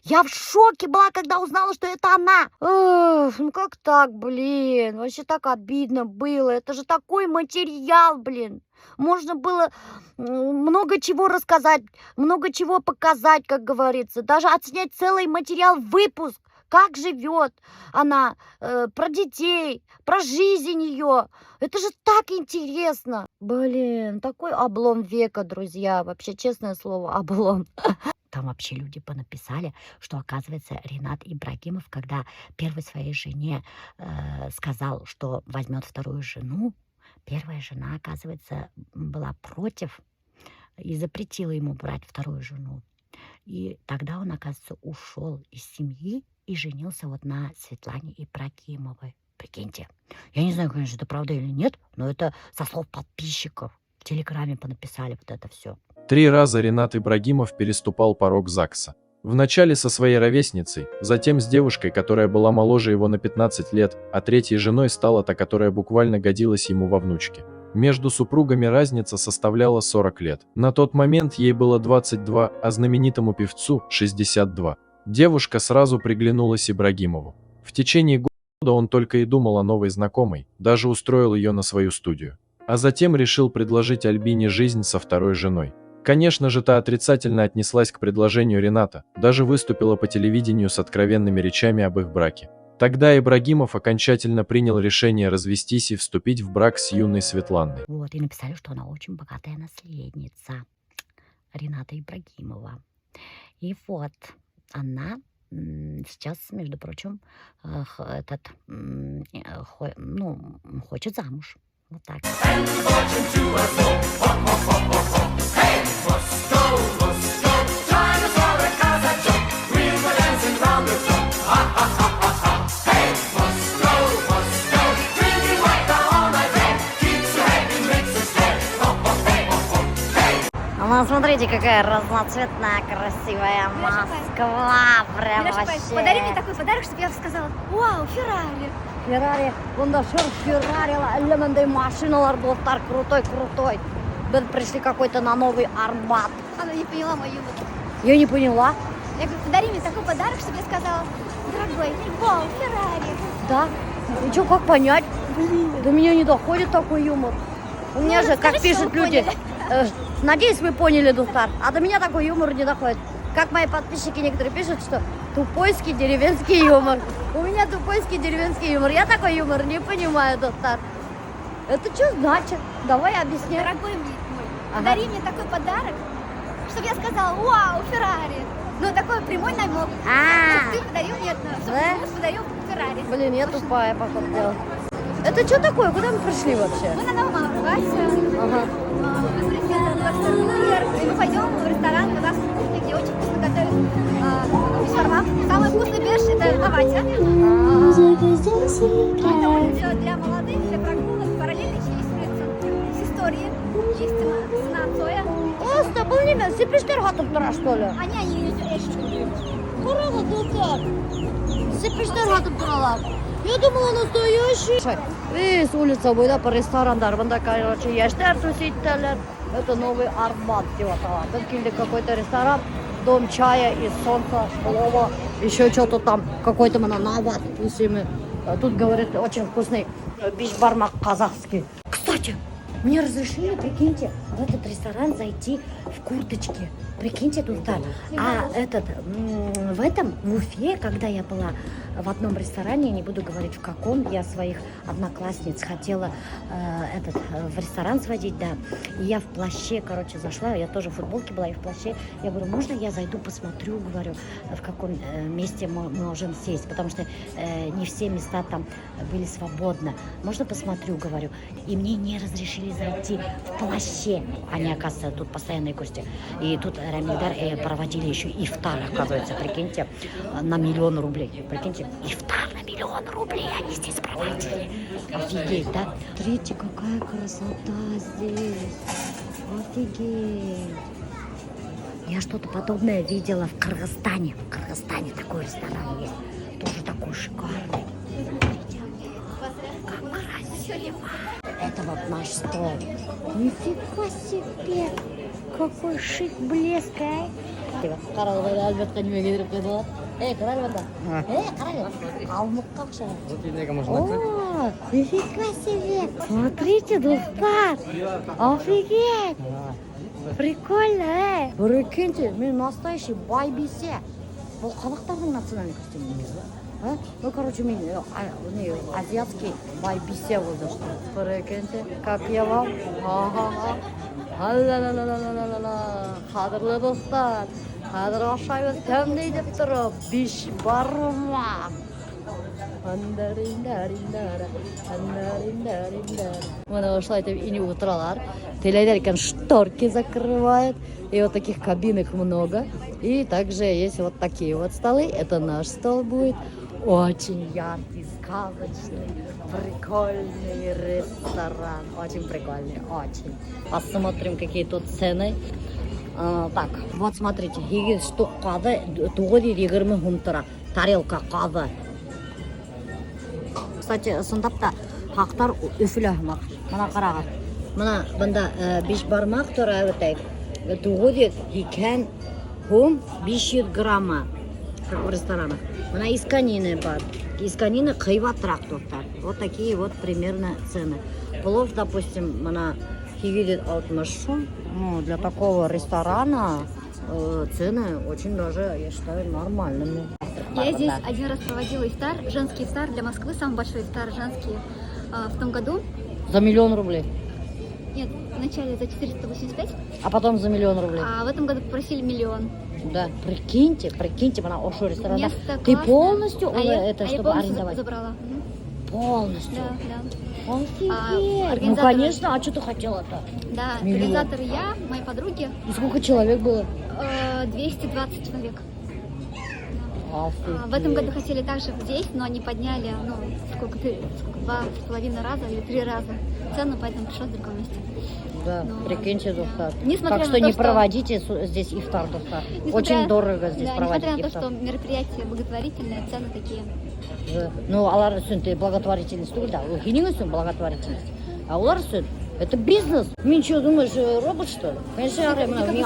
Speaker 4: Я в шоке была, когда узнала, что это она. Эх, ну как так, блин? Вообще так обидно было. Это же такой материал, блин. Можно было много чего рассказать, много чего показать, как говорится. Даже отснять целый материал, выпуск. Как живет она, про детей, про жизнь ее. Это же так интересно. Блин, такой облом века, друзья. Вообще, честное слово, облом. Там вообще люди понаписали, что, оказывается, Ренат Ибрагимов, когда первой своей жене сказал, что возьмет вторую жену, первая жена, оказывается, была против и запретила ему брать вторую жену. И тогда он, оказывается, ушел из семьи и женился вот на Светлане Ибрагимовой. Прикиньте. Я не знаю, конечно, это правда или нет, но это со слов подписчиков. В Телеграме понаписали вот это все.
Speaker 8: 3 раза Ренат Ибрагимов переступал порог ЗАГСа. Вначале со своей ровесницей, затем с девушкой, которая была моложе его на 15 лет, а третьей женой стала та, которая буквально годилась ему во внучке. Между супругами разница составляла 40 лет. На тот момент ей было 22, а знаменитому певцу 62. Девушка сразу приглянулась Ибрагимову. В течение года он только и думал о новой знакомой, даже устроил ее на свою студию. А затем решил предложить Альбине жизнь со второй женой. Конечно же, та отрицательно отнеслась к предложению Рената, даже выступила по телевидению с откровенными речами об их браке. Тогда Ибрагимов окончательно принял решение развестись и вступить в брак с юной Светланой.
Speaker 4: Вот, и написали, что она очень богатая наследница Рената Ибрагимова. И вот, она сейчас, между прочим, хочет замуж. Вот так. Ну, смотрите, какая разноцветная, красивая Москва. Прям
Speaker 9: Милоша,
Speaker 4: вообще.
Speaker 9: подари мне такой подарок, чтобы я сказала: вау, Феррари.
Speaker 4: Феррари, онда Феррари, элементы машиналар, достар крутой. Мы пришли какой-то на Новый Арбат.
Speaker 9: Она не поняла мою юмор.
Speaker 4: Я не поняла.
Speaker 9: Я говорю, подари мне такой подарок, чтобы я сказала: дорогой, вау, Феррари.
Speaker 4: Да? И что, как понять? Блин. До меня не доходит такой юмор. У меня же, как
Speaker 9: расскажи, что
Speaker 4: пишут
Speaker 9: вы
Speaker 4: люди,
Speaker 9: поняли.
Speaker 4: надеюсь, вы поняли, Духтар, а до меня такой юмор не доходит. Как мои подписчики некоторые пишут, что тупойский деревенский юмор. У меня тупойский деревенский юмор. Я такой юмор не понимаю, Духтар. Это что значит? Давай объясни.
Speaker 9: Дорогой мой, подари мне такой подарок, чтобы я сказала: вау, Феррари. Ну, такой прямой намек. Чтобы ты подарил мне, чтобы
Speaker 4: Да?
Speaker 9: муж подарил Феррари.
Speaker 4: Блин, я тупая, походу, дела. Это что такое? Куда мы пришли вообще?
Speaker 9: Мы на Новом Арбате.
Speaker 4: Ага.
Speaker 9: И мы пойдем в ресторан, у нас кухня, где очень вкусно готовят шарма. Самый вкусный берш — это Аватя. Это улица для молодых, для прогулок. Параллельно еще есть улица с историей. Есть цена Цоя.
Speaker 4: О, с тобой не все пришли ргатып что ли?
Speaker 9: Они эшечку.
Speaker 4: Ура, Духтар. Все пришли ргатып. Я думала, настоящий. Весь улица бойлап ресторандар. Бында, короче, яшьтер туситтелер. Это Новый Арбат, типа того. Тут келдик какой-то ресторан, дом чая и солнца, плова, еще что-то там, какой-то нават тусимый. Тут, говорит, очень вкусный бишбармак казахский. Кстати, мне разрешили, прикиньте, в этот ресторан зайти в курточке. Прикиньте, тут так. А в Уфе, когда я была в одном ресторане, не буду говорить в каком, я своих одноклассниц хотела в ресторан сводить, да. И я в плаще, короче, зашла, я тоже в футболке была и в плаще. Я говорю, можно я зайду, посмотрю, говорю, в каком месте мы можем сесть, потому что не все места там были свободны. Можно посмотрю, говорю. И мне не разрешили зайти в плаще. Они, оказывается, тут постоянные гости. И тут Рамильдар проводили еще ифтар, оказывается, прикиньте, на 1 000 000 рублей. Прикиньте, ифтар на 1 000 000 рублей они здесь проводили. Офигеть, да? Смотрите, какая красота здесь. Офигеть. Я что-то подобное видела в Кыргызстане. В Кыргызстане такой ресторан есть. Тоже такой шикарный. Как красиво. Это вот наш стол. Нифига себе. Какой шик, блеск, а? Альбертқа неме кетіріп қойды ғой. Қарай банда. Қарай. Алмыққа ұқсайды. О, нифига себе. Смотрите, достар. Офигеть. Прикольно, Прикиньте, мен настоящий байбисе. Бұл қазақтардың национальный костюм емес па? Ну, короче, мен азиатский байбисе болды. Прикиньте, как я вам? Қадірлі достар. Қазір ашайбыз кәмдей деп тұрып, беш бармақ. Мына осылай деп ине отыралар. Телевизор екен шторки закрывают. И вот таких кабинок много. И также есть вот такие вот столы. Это наш стол будет. Очень яркий, сказочный, прикольный ресторан. Очень прикольный, очень. Посмотрим, какие тут цены. Так, вот смотрите. Что қады, 920 сом тұра. Тарелка қады. Кстати, сындапта хақтар үфілі мақ. Мына қарағыр. Мына бұнда 5 бармақ тұра өтейк. 902 сом 500 грамма. Как в ресторанах. Мына из конины бар. Из конины қибатырақ достар. Вот такие вот примерно цены. Плов, допустим, мына 260 сом. Ну, для такого ресторана цены очень даже, я считаю, нормальными.
Speaker 9: Я здесь один раз проводила ифтар, женский ифтар для Москвы, самый большой ифтар женский в том году.
Speaker 4: За 1 000 000 рублей?
Speaker 9: Нет, вначале за 485.
Speaker 4: А потом за 1 000 000 рублей?
Speaker 9: А в этом году попросили 1 000 000.
Speaker 4: Да, прикиньте, она офшор ресторан.
Speaker 9: Место
Speaker 4: Ты
Speaker 9: классное.
Speaker 4: полностью
Speaker 9: А я
Speaker 4: это, чтобы
Speaker 9: полностью
Speaker 4: арендовать?
Speaker 9: забрала.
Speaker 4: Полностью?
Speaker 9: Да.
Speaker 4: Офигеть! Ну, конечно, а что ты хотела-то?
Speaker 9: Да,
Speaker 4: 1 000 000.
Speaker 9: организатор я, мои подруги.
Speaker 4: И сколько человек было?
Speaker 9: 220 человек.
Speaker 4: Офигеть.
Speaker 9: В этом году хотели также здесь, но они подняли, 2,5 раза или 3 раза цену, поэтому пришлось в другом месте.
Speaker 4: Да,
Speaker 9: Но-
Speaker 4: прикиньте, достар.
Speaker 9: Несмотря
Speaker 4: Так
Speaker 9: на
Speaker 4: что
Speaker 9: то,
Speaker 4: не
Speaker 9: что-
Speaker 4: проводите здесь ифтар, достар. Очень дорого здесь проводить
Speaker 9: несмотря на то,
Speaker 4: ифтар.
Speaker 9: что мероприятие благотворительное, цены такие.
Speaker 4: Да. Ну, алар үсін благотворительность түгіл, да. Хинин үсін благотворительность. А улар үсін это бизнес. Мен что, думаешь, робот, что ли? Конечно,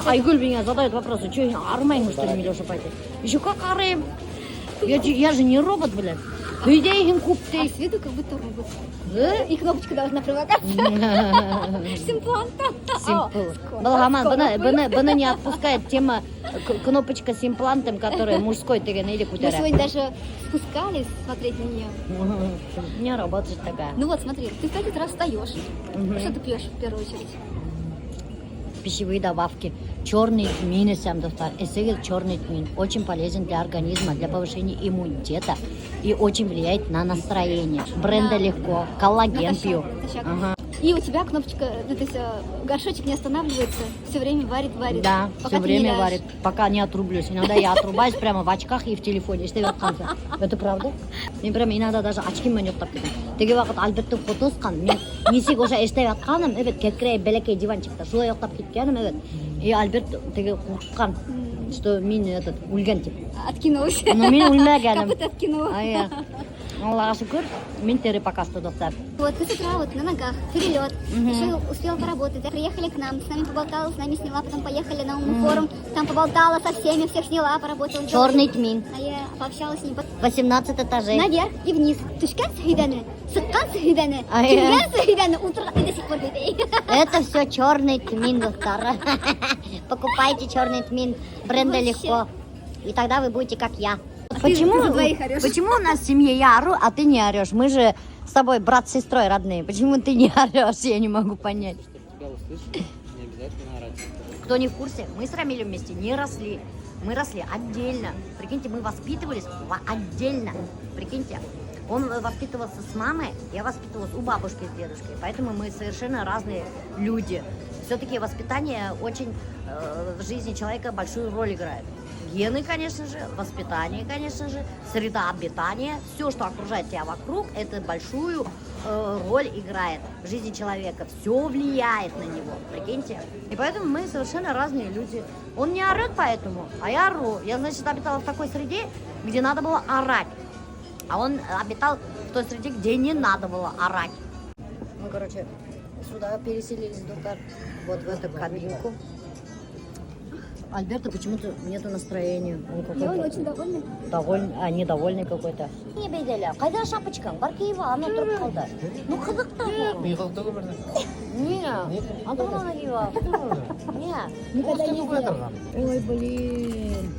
Speaker 4: Айгуль меня задает вопросы, что я армайм, что ли, Милеша пойти? Еще как арым? Я же не робот, блядь. Ты идеи им
Speaker 9: А
Speaker 4: купты.
Speaker 9: с виду как будто робот.
Speaker 4: Да?
Speaker 9: И кнопочка должна прилагаться. Симплантом.
Speaker 4: Балгаман, бана не отпускает тема кнопочка с имплантом, которая мужской, ты или
Speaker 9: Мы
Speaker 4: кутера.
Speaker 9: сегодня даже спускались смотреть на нее.
Speaker 4: У меня работает такая.
Speaker 9: Ну вот, смотри, ты в 5 раз встаешь. Что ты пьешь в первую очередь?
Speaker 4: Пищевые добавки. Черный тмин, достар. Эсэгел черный тмин. Очень полезен для организма, для повышения иммунитета и очень влияет на настроение. Бренда
Speaker 9: Да.
Speaker 4: легко. Коллаген
Speaker 9: Натощак,
Speaker 4: пью.
Speaker 9: натощак.
Speaker 4: Ага.
Speaker 9: И у тебя кнопочка, то есть горшочек не останавливается, все время варит.
Speaker 4: Да,
Speaker 9: Пока
Speaker 4: все
Speaker 9: ты не
Speaker 4: время
Speaker 9: ляжешь.
Speaker 4: варит, пока не отрублюсь. Иногда я отрубаюсь прямо в очках и в телефоне. Это правда? Мен прямо иногда даже очкиммен ұйықтап кетемін. Теге уақыт Альберттің фотосқан. Мен несек уже эштеп жатқаным, evet, кеткірей бәлекей диванчикта. Шулай ұйықтап кеткенім, evet. И Альберт теге қорыққан, что мен өлген тип.
Speaker 9: Откинулась.
Speaker 4: Но мен өлмегенім.
Speaker 9: Копыт откинула.
Speaker 4: Ая. Аллаға шүкір, мен тері пока что достар.
Speaker 9: Вот, ты с утра вот на ногах, перелет, еще успела поработать. Приехали к нам, с нами поболтала, с нами сняла, потом поехали на умный форум, там поболтала со всеми, всех сняла, поработала.
Speaker 4: Черный тмин.
Speaker 9: А я пообщалась с ним.
Speaker 4: 18 этажей.
Speaker 9: Наверх и вниз. Түшкән сәхидәне, сыққан сәхидәне,
Speaker 4: Ай,
Speaker 9: килгән сәхидәне, утырган и до сих пор бедей.
Speaker 4: Это все черный тмин, доктор. Покупайте черный тмин бренда
Speaker 9: Вообще.
Speaker 4: легко. И тогда вы будете как я. Почему,
Speaker 9: за двоих орешь.
Speaker 4: почему у нас в семье я ору, а ты не орешь? Мы же с тобой брат с сестрой родные. Почему ты не орешь? Я не могу понять.
Speaker 5: Тебя услышат, не обязательно орать.
Speaker 4: Кто не в курсе, мы с Рамилем вместе не росли. Мы росли отдельно. Прикиньте, мы воспитывались отдельно. Прикиньте. Он воспитывался с мамой, я воспитывалась у бабушки с дедушкой. Поэтому мы совершенно разные люди. Все-таки воспитание очень в жизни человека большую роль играет. Гены, конечно же, воспитание, конечно же, среда обитания. Все, что окружает тебя вокруг, это большую роль играет в жизни человека. Все влияет на него, прикиньте. И поэтому мы совершенно разные люди. Он не орет поэтому, а я ору. Я, значит, обитала в такой среде, где надо было орать. А он обитал в той среде, где не надо было орать. Мы, короче, сюда переселились, доктор, вот в эту кабинку. Альберта почему-то нету настроения.
Speaker 9: Он очень довольный.
Speaker 4: Недовольный какой-то. Не бейдели. Қайда шапочкаң? Бар киіп ал, ана тұрып қалды. Ну қызықты.
Speaker 6: Михалықта өмірді.
Speaker 4: Не, антон киіп ал. Не,
Speaker 6: Никогда не было.
Speaker 4: Ой, блин.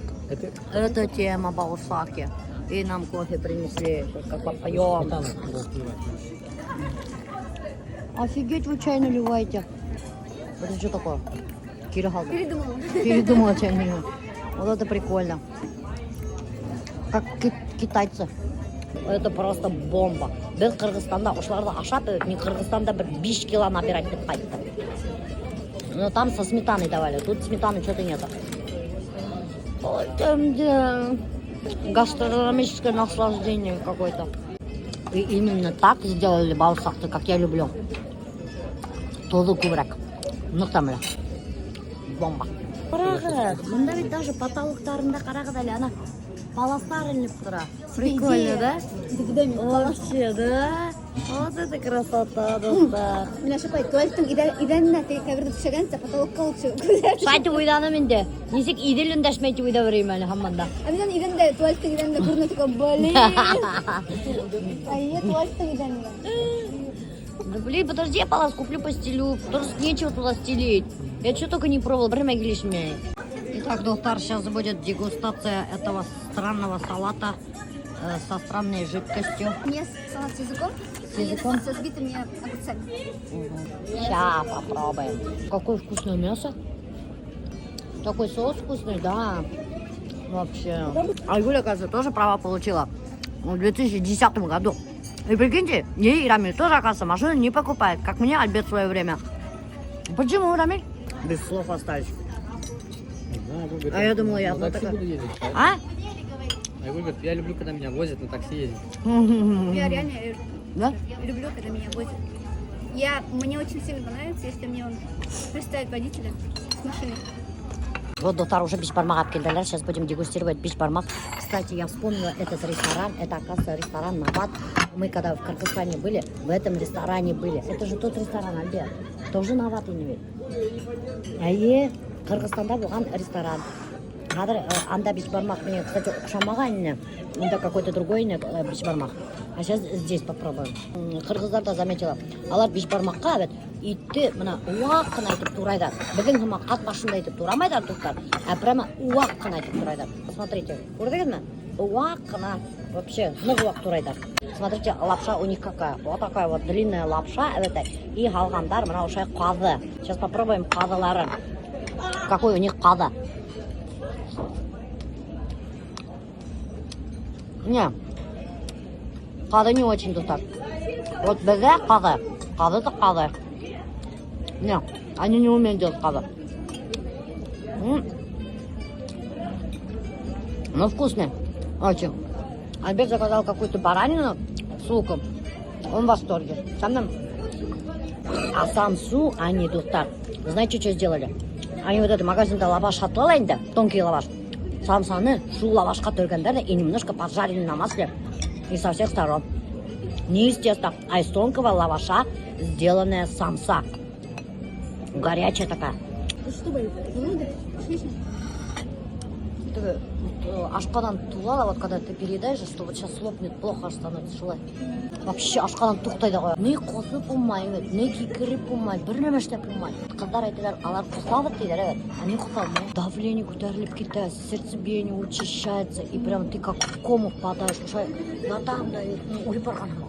Speaker 4: Это тема Баусаки. И нам кофе принесли, как попоем. Офигеть, вы чай наливаете. Это что такое? Кирихалда. Передумала чай наливать. Вот это прикольно. Как китайцы. Это просто бомба. Біз Қырғызстанда ұшыларды ашат, мен Қырғызстанда бір 5 кило набирать деп қайтты. Но там со сметаной давали, тут сметаны что-то нету. Ой, там где гастрономическое наслаждение какое-то. И именно так сделали баусақты, как я люблю. Тозы көбірек. Нұқтамлы. Бомба. Қарағыз, мұнда ведь даже потолоктарында қарағыз әлі, ана полостар ілініп тұра. Прикольно, да? Вообще, да? Вот это красота, достар.
Speaker 9: Мен шапай, туалеттің иданына кәбірді түшегенсе, потолокқа лучше.
Speaker 4: Шайты ойданы менде. Несек иделін дәшмейті ойда берейім әлі хамманда.
Speaker 9: Мен иданда, туалеттің иданында көріне тұқа, блин. Айе, туалеттің иданында.
Speaker 4: Да блин, подожди, я палас куплю, постелю. Просто нечего туда стелить. Я что только не пробовала, прямо гелишмей. Итак, доктор, сейчас будет дегустация этого странного салата со странной жидкостью.
Speaker 9: Мне салат с языком.
Speaker 4: С языком?
Speaker 9: Со сбитыми огурцами.
Speaker 4: Сейчас попробуем. Какое вкусное мясо. Такой соус вкусный, да. Вообще. А Юля, оказывается, тоже права получила в 2010 году. И прикиньте, ей и Рамиль тоже, оказывается, машину не покупает, как мне Альберт в свое время. Почему, Рамиль? Без слов остались. А я думала, я одна такая. А?
Speaker 5: Я люблю, когда меня возят на такси ездить.
Speaker 9: Я реально
Speaker 4: Да?
Speaker 9: люблю, когда меня возят. Мне очень сильно понравится, если мне он представит водителя с машиной.
Speaker 4: Вот, доктор, уже бишбармак келділер. Сейчас будем дегустировать бишбармак. Кстати, я вспомнила этот ресторан. Это, оказывается, ресторан Нават. Мы когда в Кыргызстане были, в этом ресторане были. Это же тот ресторан, Альберт. Тоже Нават ине. Әйе, Кыргызстанда болған ресторан. Қазір анда бишбармак мне, кстати, ұқсамаған. Анда какой-то другой бишбармак. А сейчас здесь попробуем. Кыргыздарда заметила. Алар бишбармакка бет итті мына уақ қана айтып турайдар. Біздің сама қат башында айтып турамайдар туыстар. А прямо уақ қана айтып турайдар. Смотрите, көрдіңіз ме? Уақ қана вообще нық уақ турайдар. Смотрите, лапша у них какая. Вот такая вот длинная лапша. И халгандар мына ушай қазы. Сейчас попробуем қазыларын. Какой у них қазы. Не, қазы не очень, достар. Вот бізде қазы. Қазы-то қазы. Не, они не умеют делать қазы. Но вкусный. Очень. Альберт заказал какую-то баранину с луком. Он в восторге. А самсу они, достар, знаете, что сделали? Они вот это магазинда лаваш сатып алайын да, тонкий лаваш. Самсаны шу лавашқа түргендер да и немножко поджарили на масле. И со всех сторон. Не из теста, а из тонкого лаваша сделанная самса. Горячая такая.
Speaker 9: Что будет?
Speaker 4: ашқадан туала, вот когда ты переедаешь, что вот сейчас лопнет, плохо становится, шулай. Вообще ашқадан тоқтайды ғой. Не қосып болмайды, не кекіріп болмайды, бір нәме іштеп болмайды. Қыздар айтылар, алар құсалып дейді, а не құсалып. Давление көтеріліп кетеді, сердцебиение учащается, и прям ты как в кому впадаешь, уже надам дают, ой барғаным.